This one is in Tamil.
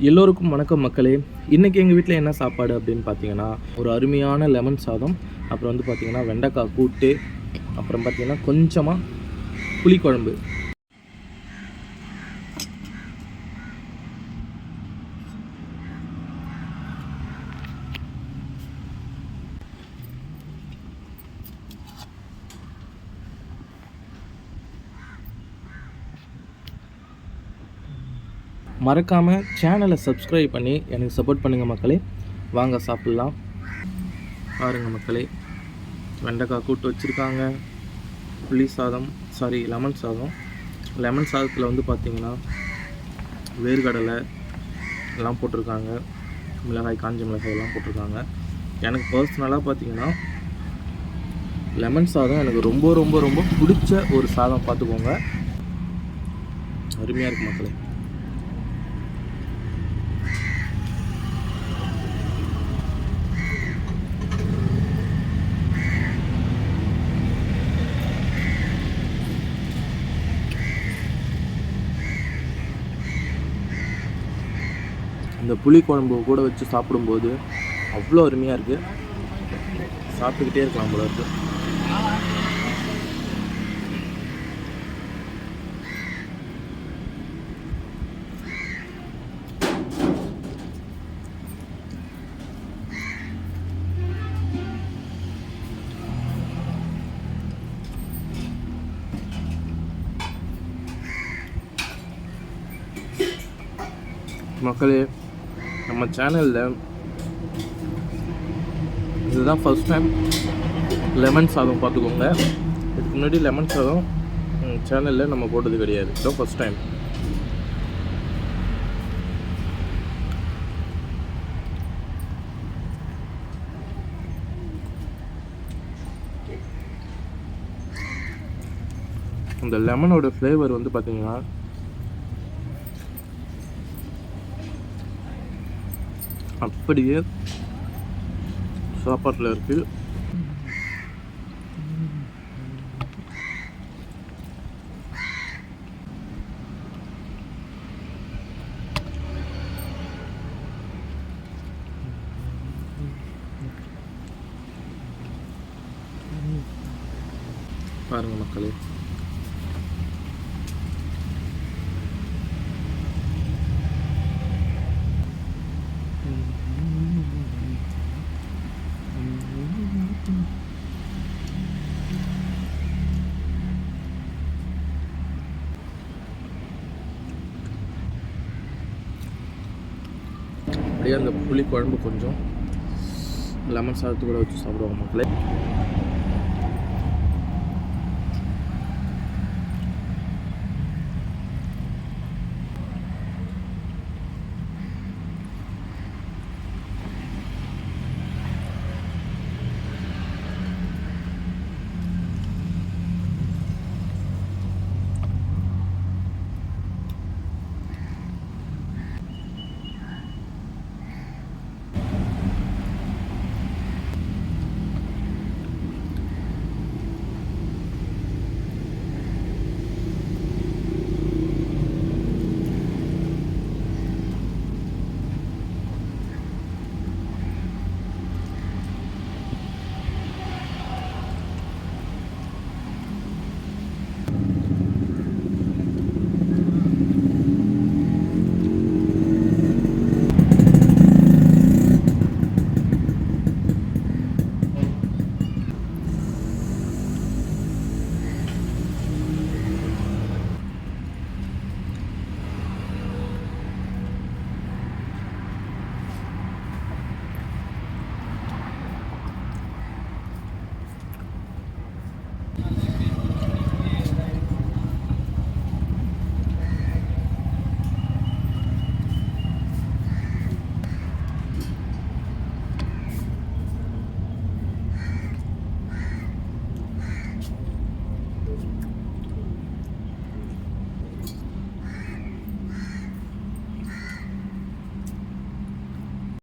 எல்லோருக்கும் வணக்கம் மக்களே. இன்றைக்கி எங்கள் வீட்டில் என்ன சாப்பாடு அப்படின்னு பார்த்தீங்கன்னா, ஒரு அருமையான லெமன் சாதம், அப்புறம் வந்து பார்த்திங்கன்னா வெண்டைக்காய் கூட்டு, அப்புறம் பார்த்திங்கன்னா கொஞ்சமாக புளிக்குழம்பு. மறக்காமல் சேனலை சப்ஸ்கிரைப் பண்ணி எனக்கு சப்போர்ட் பண்ணுங்கள் மக்களே. வாங்க சாப்பிட்லாம். பாருங்கள் மக்களே, வெண்டைக்காய் கூட்டு வச்சுருக்காங்க, புளி சாதம், லெமன் சாதம். லெமன் சாதத்தில் வந்து பார்த்திங்கன்னா வேர்க்கடலை எல்லாம் போட்டிருக்காங்க, மிளகாய், காஞ்ச மிளகாய் எல்லாம் போட்டிருக்காங்க. எனக்கு பர்சனலாக பார்த்திங்கன்னா லெமன் சாதம் எனக்கு ரொம்ப ரொம்ப ரொம்ப பிடிச்ச ஒரு சாதம். பார்த்துக்கோங்க, அருமையாக இருக்குது மக்களே. இந்த புளி குழம்பு கூட வச்சு சாப்பிடும்போது அவ்வளோ அருமையாக இருக்குது. சாப்பிட்டுக்கிட்டே இருக்கலாம் போல இருக்குது. மக்களே, நம்ம சேனலில் இதுதான் ஃபர்ஸ்ட் டைம் லெமன் சாதம். பார்த்துக்கோங்க, இதுக்கு முன்னாடி லெமன் சாதம் சேனலில் நம்ம போட்டது கிடையாது. இதுதான் ஃபர்ஸ்ட் டைம். இந்த லெமனோட ஃப்ளேவர் வந்து பார்த்திங்கன்னா அப்படியே சாப்பாட்டில் இருக்குது. பாருங்க மக்களே, அப்படியே அந்த புளி குழம்பு கொஞ்சம் லெமன் சாதத்து கூட வச்சு சாப்பிடுவாங்க மக்களே.